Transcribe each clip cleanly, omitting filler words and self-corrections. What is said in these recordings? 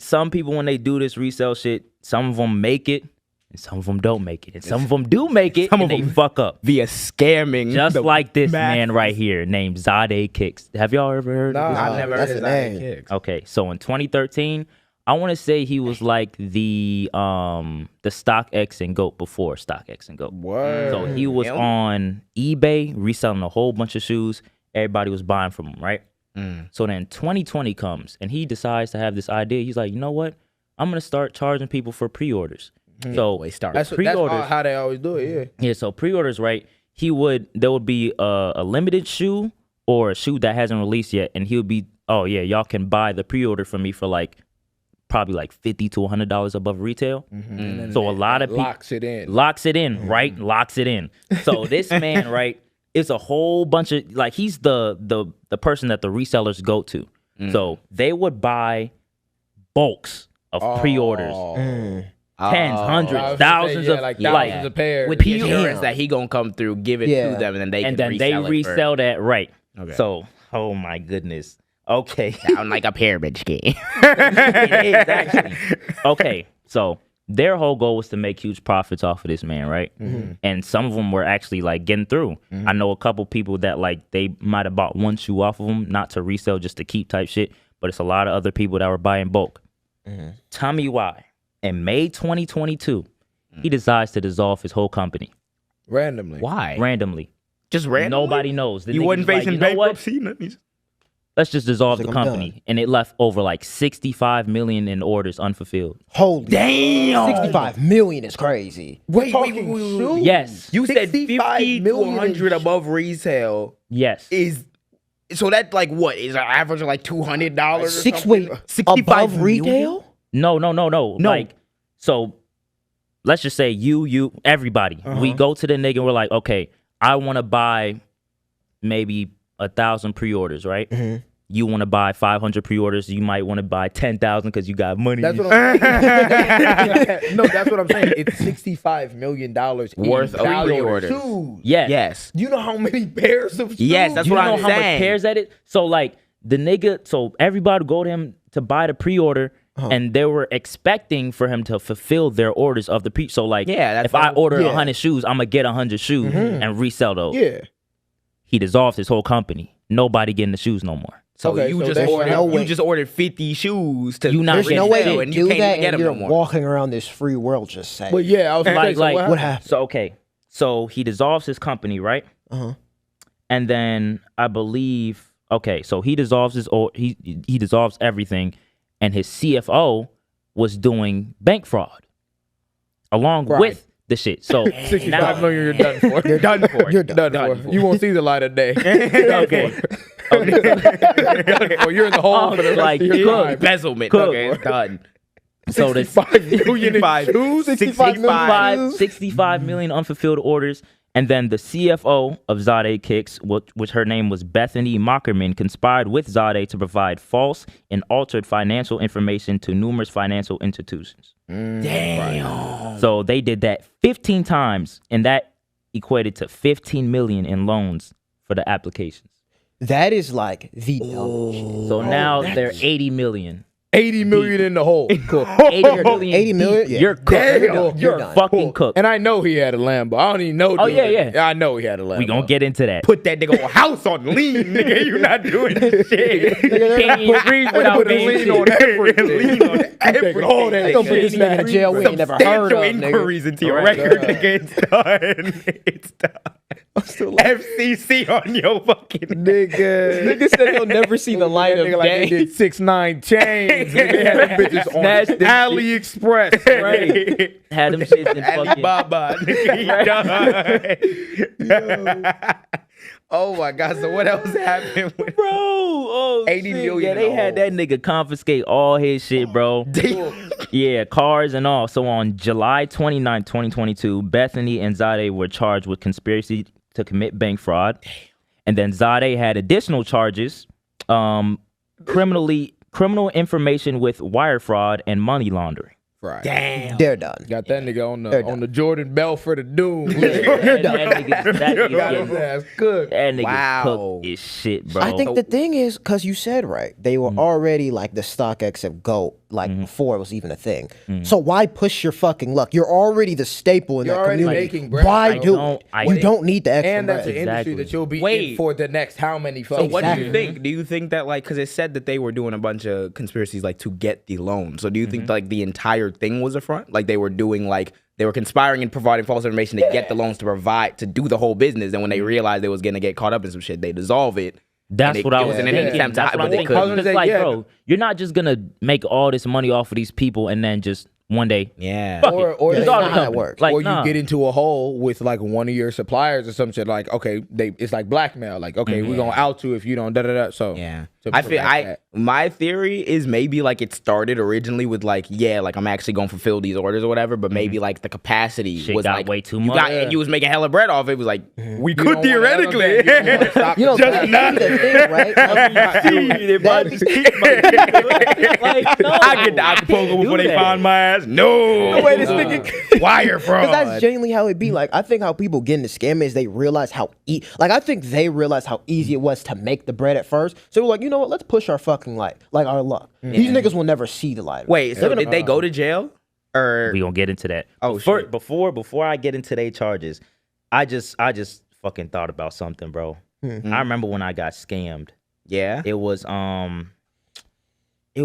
some people, when they do this resell shit, some of them make it, and some of them don't make it. And some of them do make it, and they fuck up. Via scamming. Just like this man right here named Zadeh Kicks. Have y'all ever heard of this? I've never heard of Zadeh Kicks. Okay, so in 2013, I want to say he was like the StockX and GOAT before StockX and GOAT. Word. So he was on eBay reselling a whole bunch of shoes. Everybody was buying from him, right? So then 2020 comes, and he decides to have this idea. He's like, you know what? I'm going to start charging people for pre-orders. So That's how they always do it, yeah, so pre-orders, right? There would be a limited shoe or a shoe that hasn't released yet, and he would be, oh yeah, y'all can buy the pre-order from me for like probably like $50 to $100 above retail. So a lot of people locks it in, right? Locks it in. So this man, right, it's a whole bunch of, like, he's the person that the resellers go to. So they would buy bulks of pre-orders. Tens, hundreds, thousands of thousands of pairs with the assurance that he gonna come through, give it to them, and then they resell that, right? Okay. So, oh my goodness. Okay, sound like a pyramid scheme. It is actually. Okay, so their whole goal was to make huge profits off of this man, right? And some of them were actually like getting through. I know a couple people that like they might have bought one shoe off of him, not to resell, just to keep type shit. But it's a lot of other people that were buying bulk. Tell me why. In May 2022, he decides to dissolve his whole company. Randomly. Why? Randomly. Just randomly? Nobody knows. He wasn't facing bankruptcy? Let's just dissolve the company. And it left over like 65 million in orders unfulfilled. Holy damn. 65 million is crazy. Wait. Yes. You said 50 to 100 above resale. Yes. So that like what? Is an average of like $200 or something? 65 above retail? No. Like, so let's just say you, everybody. We go to the nigga and we're like, okay, I want to buy maybe 1,000 pre-orders, right? You want to buy 500 pre-orders. You might want to buy 10,000 because you got money. That's what I'm saying. No, that's what I'm saying. It's $65 million worth of pre-orders. Yes. You know how many pairs of shoes? Yes, that's what I'm saying. You know how much pairs that is? So like the nigga, so everybody would go to him to buy the pre-order. And they were expecting for him to fulfill their orders of the pre. So like, if I order 100 shoes, I'm gonna get 100 shoes and resell those. Yeah. He dissolved his whole company. Nobody getting the shoes no more. So you just ordered 50 shoes to There's no way to and do you can't that, get and them you're no more. walking around this free world just saying. But yeah, I was like, what happened? So okay, so he dissolves his company, right? And then I believe, okay, so he dissolves he dissolves everything, and his CFO was doing bank fraud along with the shit. So 65 million, you're done for. You're done for. You're done for. You won't see the light of day. Okay. Well, you're in the hole for the rest of your life. Embezzlement. Okay, it's done. So the 65 million unfulfilled orders. And then the CFO of Zadeh Kicks, which her name was Bethany Mockerman, conspired with Zadeh to provide false and altered financial information to numerous financial institutions. Damn. So they did that 15 times, and that equated to 15 million in loans for the applications. That is like the dumbest. So now they're 80 million. 80 million in the hole. Cool. 80 million? Yeah. You're cooked. You're fucking cooked. And I know he had a Lambo. I don't even know. Oh, yeah. I know he had a Lambo. We gonna get into that. Put that nigga on house on lean, nigga. You not doing this shit. Can't even breathe without being lean on everything. Lean on everything. All that. Don't put this man in jail. We ain't never heard of, nigga. Inquiries into your record, nigga. It's done. It's done. FCC on your fucking Nigga said he'll never see the light of day. Like they did 6ix9ine chains. They had them bitches on AliExpress. Right. Had them shit in fucking Alibaba. Nigga, he done. Oh my God! So what else happened, bro? 80 million. Yeah, they had that nigga confiscate all his shit, bro. Yeah, cars and all. So on July 29, 2022, Bethany and Zadeh were charged with conspiracy to commit bank fraud, and then Zadeh had additional charges, criminal information with wire fraud and money laundering. Fried. Damn. They're done. Got that nigga on They're the Jordan Belfort of doom. That nigga Got his ass cooked. that nigga Wow. cooked his shit, bro. I think the thing is, because you said right, they were already like the StockX of GOAT, like before it was even a thing. So why push your fucking luck? You're already the staple in You're that already community. making bread. Why I do don't- I you think- don't need the extra And that's bread. an industry Exactly. that you'll be in Wait. for the next how many So fucking what do you Exactly. think? Do you think that like because it said that they were doing a bunch of conspiracies like to get the loan? So do you think like the entire thing was a front? Like they were doing like they were conspiring and providing false information to get the loans to provide to do the whole business, and when they realized they was gonna get caught up in some shit, they dissolve it. That's And what I it was was an thinking. attempt to That's hide, what I'm but they thinking. couldn't. It's like, bro, you're not just gonna make all this money off of these people and then just one day, Yeah. fuck Or- it. or It's that's all not the how it company. works. Like, or you nah. get into a hole with like one of your suppliers or some shit. Like, okay, it's like blackmail. Like, okay, we're gonna out you if you don't da da da. So Yeah. to I feel prevent that. my theory is maybe like it started originally with like like I'm actually gonna fulfill these orders or whatever, but maybe like the capacity Shit was got like way too you much. got and you was making hella bread off it. It was like we You could don't wanna theoretically. have that. You don't wanna stop You know, the- that's the thing, right? Like, no, I get the Acapulco before they find my ass. No, way this nigga- wire fraud. Because that's genuinely how it be. Like, I think how people get into scam is they realize how I think they realized how easy it was to make the bread at first. So we're like, you know what? Let's push our fucking light, like our luck. These niggas will never see the light. Wait, so did they go to jail or? we gonna get into that. Oh, before, shit. before I get into their charges, I just fucking thought about something, bro. I remember when I got scammed. Yeah. It was it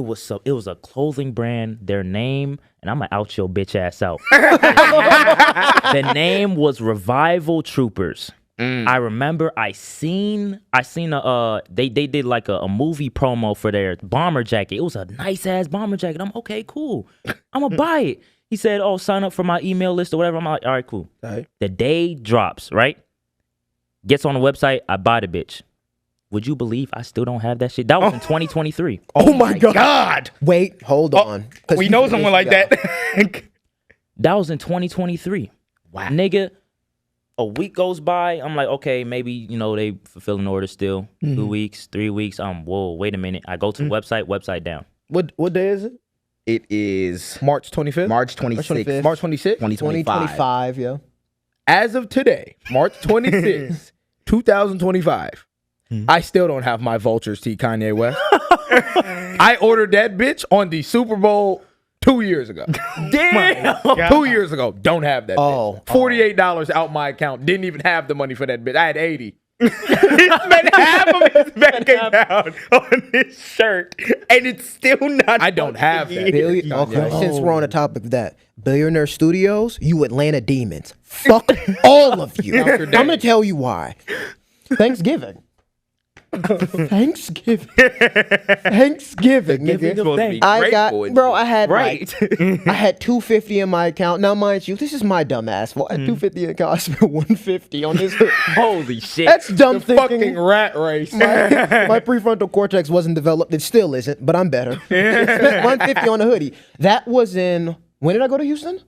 was a clothing brand. Their name, and I'm gonna out your bitch ass out. The name was Revival Troopers. I remember I seen they did like a movie promo for their bomber jacket. It was a nice ass bomber jacket. I'm okay, cool. I'm gonna buy it. He said, "Oh, sign up for my email list or whatever." I'm like, "All right, cool." Right. The day drops, right? Gets on the website. I buy the bitch. Would you believe I still don't have that shit? That was in 2023. Oh my god. Wait, hold on. 'Cause We you know can someone like just that. That was in 2023. Wow. Nigga, a week goes by. I'm like, okay, maybe, they fulfilling orders still. 2 weeks, 3 weeks. Whoa, wait a minute. I go to the website down. What day is it? It is March 25th. March 26th, March 26th. 2025. 2025, yeah. As of today, March 26th, 2025. I still don't have my Vultures tee, Kanye West. I ordered that bitch on the Super Bowl 2 years ago. Damn. 2 years ago. Don't have that Oh. bitch. $48 out my account. Didn't even have the money for that bitch. I had 80. He spent half of his bank account on this shirt, and it's still not. I don't have that. Okay, since we're on the topic of that, Billionaire Studios, you Atlanta Demons. Fuck all of you. I'm gonna tell you why. Thanksgiving. Thanksgiving, nigga. I had Right. I had $250 in my account. Now, mind you, this is my dumb ass. Well, I had $250 in the account. I spent $150 on this. Holy shit. That's dumb Fucking thinking. rat race. My prefrontal cortex wasn't developed. It still isn't, but I'm better. Spent $150 on a hoodie. That was in. When did I go to Houston?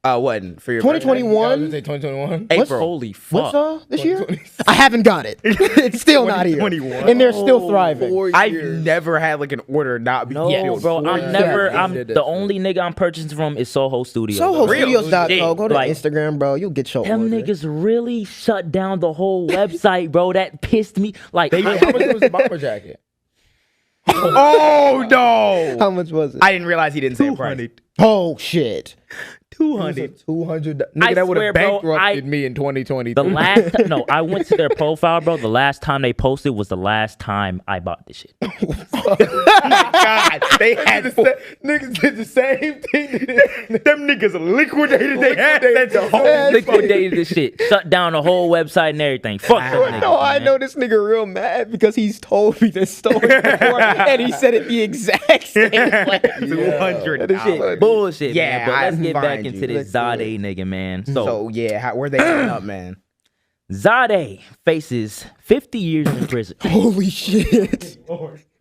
What for your 2021. 2021. April? Holy What's fuck. this year? I haven't got it. It's still not here, 2021. and they're still thriving. I've never had like an order not be No, fulfilled. bro, years. I'm Yeah. the only nigga I'm purchasing from is Soho Studios. SohoStudios.co. shit. Go to Like, Instagram, bro. You'll get your Them order. niggas really shut down the whole website, bro. That pissed me. Like, How much was the bomber jacket? Oh no! How much was it? I didn't realize he didn't say a price. Oh shit! 200. Nigga, I that would swear, have bro, bankrupted me in 2020. the last time, no, I went to their profile, bro. The last time they posted was the last time I bought this shit. God, they had niggas did the same thing. Them niggas liquidated they had the whole Liquidated this shit. Shut down the whole website and everything. Fuck them niggas, No, I man. know this nigga real mad because he's told me this story before, and he said it the exact same way. $200. Bullshit, Yeah, man. But let's I get back find into you. this Zade nigga, man. So, So yeah, where they ending up, man? Zade faces 50 years in prison. Holy shit!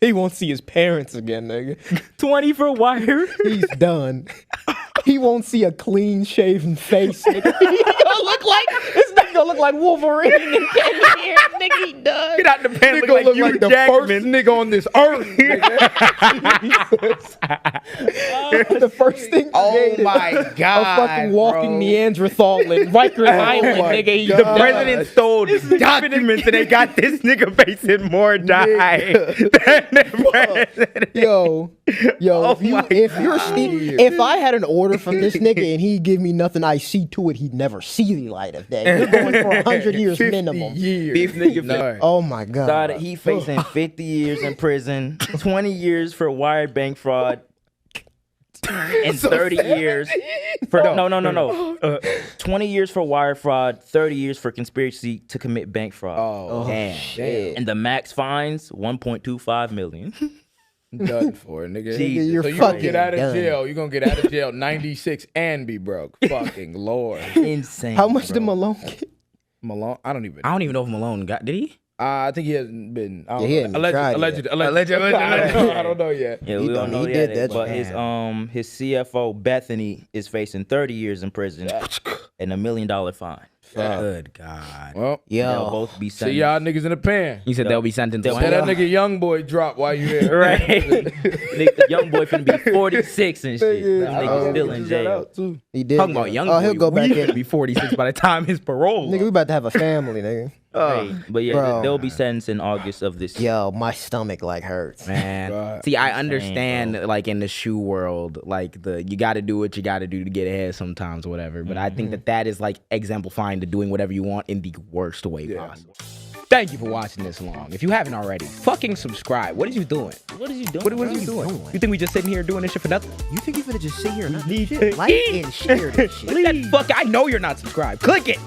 He won't see his parents again, nigga. 20 for wire. He's done. He won't see a clean shaven face, nigga. He gonna look like this nigga gonna look like Wolverine in 10 years, nigga, he done. Get out the pen, Nigga look look like like you the Jackman. first nigga on this earth. Nigga. The first thing. Oh my god, A fucking walking bro. Neanderthal in Rikers Island, my nigga. He God. The done. president stole documents and they got this nigga facing more die than the president. Yo, Oh if, you, my if you're God. if I had an order from this nigga and he give me nothing I see to it, he'd never see the light of day. You're going for 100 years 50 minimum. years. This nigga No. Oh my god. Zade, he facing 50 years in prison, 20 years for wire bank fraud, and 30 years for no. 20 years for wire fraud, 30 years for conspiracy to commit bank fraud. Oh, damn. shit. And the max fines 1.25 million. Done for, nigga. Nigga, you're So you gonna fucking get out of done. jail. You're gonna get out of jail 96 and be broke. Fucking Lord. Insane. How much bro. did Malone get? Malone, I don't even. I don't even know if Malone got. Did he? I think he hasn't been. I don't Yeah, he know. hasn't tried Alleged. Alleged. I don't know yet. Yeah, He we don't done- know he yet. did that But shit. his CFO Bethany is facing 30 years in prison and $1 million fine. Good God. Well, They'll Yo, both be see sentenced. y'all niggas in the pan. You said they'll be sentenced. They'll to Tell what? that nigga young boy drop while you here. Right. Nigga, young boy finna be 46 and shit. This nigga still in jail. he did. Talking go. about young Oh, boy. he'll go back we in. be 46 by the time his parole. Nigga, we about to have a family, nigga. Right. But yeah, Bro. they'll be sentenced in August of this year. Yo, my stomach like hurts. Man, God. see, I understand like in the shoe world, like you got to do what you got to do to get ahead sometimes, or whatever. But I think that is like exemplifying to doing whatever you want in the worst way possible. Thank you for watching this long. If you haven't already, fucking subscribe. What is you doing? What is you doing? What are you doing? You think we just sitting here doing this shit for nothing? You think you're gonna just sit here and not do shit? Like and share this shit. Click that fuck. I know you're not subscribed. Click it.